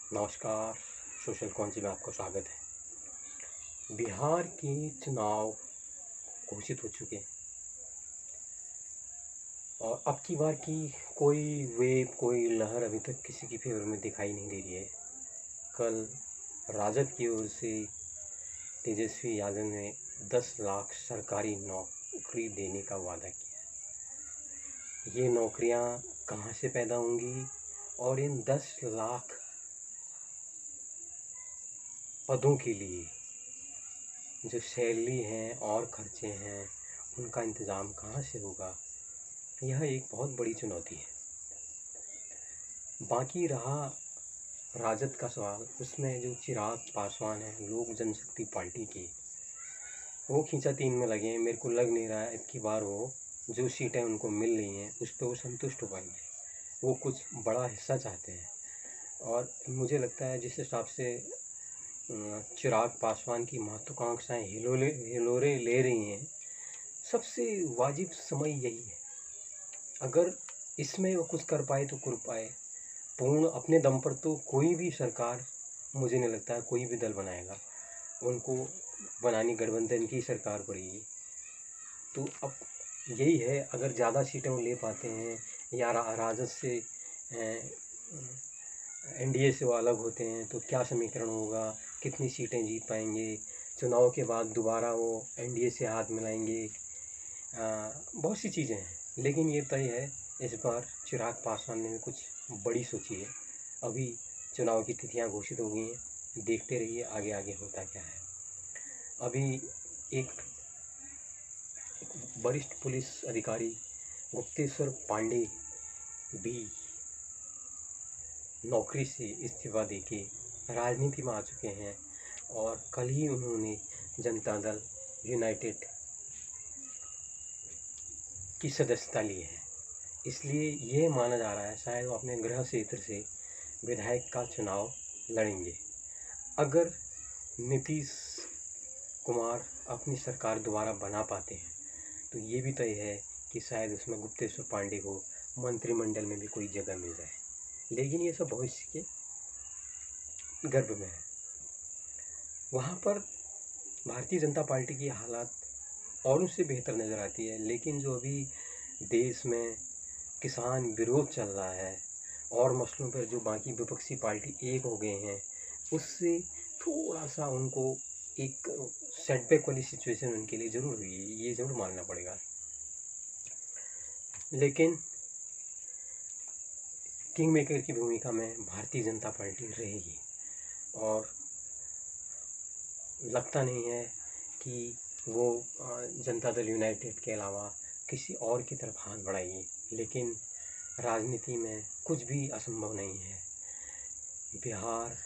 नमस्कार। सोशल कॉन्जी में आपका स्वागत है। बिहार के चुनाव घोषित हो चुके हैं और अब की बार की कोई वेव, कोई लहर अभी तक किसी की फेवर में दिखाई नहीं दे रही है। कल राजद की ओर से तेजस्वी यादव ने 10 लाख सरकारी नौकरी देने का वादा किया। ये नौकरियां कहाँ से पैदा होंगी और इन 10 लाख पदों के लिए जो सैलरी हैं और खर्चे हैं उनका इंतज़ाम कहाँ से होगा, यह एक बहुत बड़ी चुनौती है। बाकी रहा राजद का सवाल, उसमें जो चिराग पासवान हैं लोक जनशक्ति पार्टी के, वो खींचातानी में लगे हैं। मेरे को लग नहीं रहा है इतनी बार वो जो सीटें उनको मिल रही हैं उस पर वो संतुष्ट हो पाएंगे। वो कुछ बड़ा हिस्सा चाहते हैं और मुझे लगता है जिस हिसाब से चिराग पासवान की महत्वाकांक्षाएं हिलोरे ले रही हैं, सबसे वाजिब समय यही है। अगर इसमें वो कुछ कर पाए तो कर पाए। पूर्ण अपने दम पर तो कोई भी सरकार, मुझे नहीं लगता है कोई भी दल बनाएगा, उनको बनानी गठबंधन की सरकार पड़ेगी। तो अब यही है, अगर ज़्यादा सीटें वो ले पाते हैं या राजद से एनडीए से वो अलग होते हैं तो क्या समीकरण होगा, कितनी सीटें जीत पाएंगे, चुनाव के बाद दोबारा वो एनडीए से हाथ मिलाएंगे, बहुत सी चीज़ें हैं। लेकिन ये तय है, इस बार चिराग पासवान ने भी कुछ बड़ी सोची है। अभी चुनाव की तिथियां घोषित हो गई हैं, देखते रहिए आगे आगे होता क्या है। अभी एक वरिष्ठ पुलिस अधिकारी गुप्तेश्वर पांडे भी नौकरी से इस्तीफा देके राजनीति में आ चुके हैं और कल ही उन्होंने जनता दल यूनाइटेड की सदस्यता ली है। इसलिए ये माना जा रहा है शायद वो अपने गृह क्षेत्र से विधायक का चुनाव लड़ेंगे। अगर नीतीश कुमार अपनी सरकार दोबारा बना पाते हैं तो ये भी तय है कि शायद उसमें गुप्तेश्वर पांडे को मंत्रिमंडल में भी कोई जगह मिल जाए। लेकिन ये सब भविष्य के गर्भ में है। वहाँ पर भारतीय जनता पार्टी की हालात और उससे बेहतर नज़र आती है। लेकिन जो अभी देश में किसान विरोध चल रहा है और मसलों पर जो बाकी विपक्षी पार्टी एक हो गए हैं, उससे थोड़ा सा उनको एक सेटबैक वाली सिचुएशन उनके लिए ज़रूर हुई है, ये ज़रूर मानना पड़ेगा। लेकिन किंग मेकर की भूमिका में भारतीय जनता पार्टी रहेगी और लगता नहीं है कि वो जनता दल यूनाइटेड के अलावा किसी और की तरफ हाथ बढ़ाएगी। लेकिन राजनीति में कुछ भी असंभव नहीं है। बिहार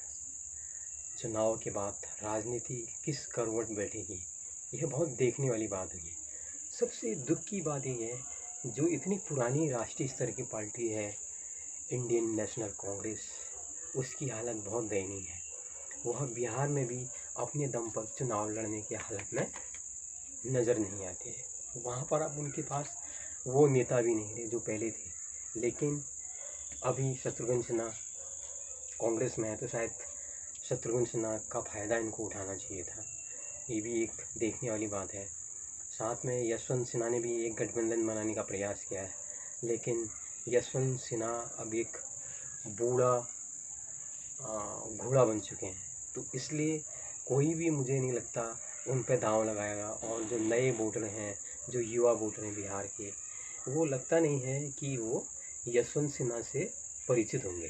चुनाव के बाद राजनीति किस करवट बैठेगी, यह बहुत देखने वाली बात होगी। सबसे दुख की बात यह है, जो इतनी पुरानी राष्ट्रीय स्तर की पार्टी है इंडियन नेशनल कांग्रेस, उसकी हालत बहुत दयनीय है। वह बिहार में भी अपने दम पर चुनाव लड़ने की हालत में नज़र नहीं आते हैं। वहाँ पर अब उनके पास वो नेता भी नहीं रहे जो पहले थे। लेकिन अभी शत्रुघ्न सिन्हा कांग्रेस में है तो शायद शत्रुघ्न सिन्हा का फ़ायदा इनको उठाना चाहिए था। ये भी एक देखने वाली बात है। साथ में यशवंत सिन्हा ने भी एक गठबंधन बनाने का प्रयास किया है, लेकिन यशवंत सिन्हा अब एक बूढ़ा घोड़ा बन चुके हैं। तो इसलिए कोई भी मुझे नहीं लगता उन पे दांव लगाएगा। और जो नए वोटर हैं, जो युवा वोटर हैं बिहार के, वो लगता नहीं है कि वो यशवंत सिन्हा से परिचित होंगे।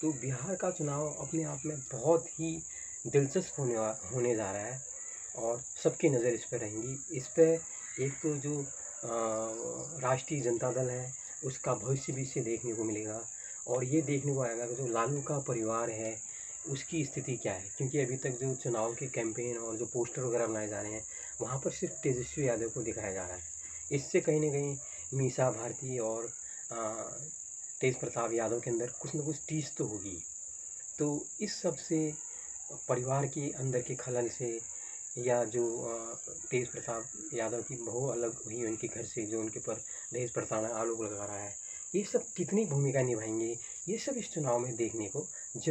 तो बिहार का चुनाव अपने आप में बहुत ही दिलचस्प होने जा रहा है और सबकी नज़र इस पर रहेंगी। इस पर एक तो जो राष्ट्रीय जनता दल है उसका भविष्य भी इससे देखने को मिलेगा और ये देखने को आएगा कि जो लालू का परिवार है उसकी स्थिति क्या है। क्योंकि अभी तक जो चुनाव के कैंपेन और जो पोस्टर वगैरह बनाए जा रहे हैं वहाँ पर सिर्फ तेजस्वी यादव को दिखाया जा रहा है। इससे कहीं ना कहीं मीसा भारती और तेज प्रताप यादव के अंदर कुछ न कुछ टीस तो होगी। तो इस सब से परिवार के अंदर के खलल से या जो तेज प्रताप यादव की बहू अलग हुई उनके घर से, जो उनके पर दहेज प्रताड़ना आरोप लगा रहा है, ये सब कितनी भूमिका निभाएंगे, ये सब इस चुनाव में देखने को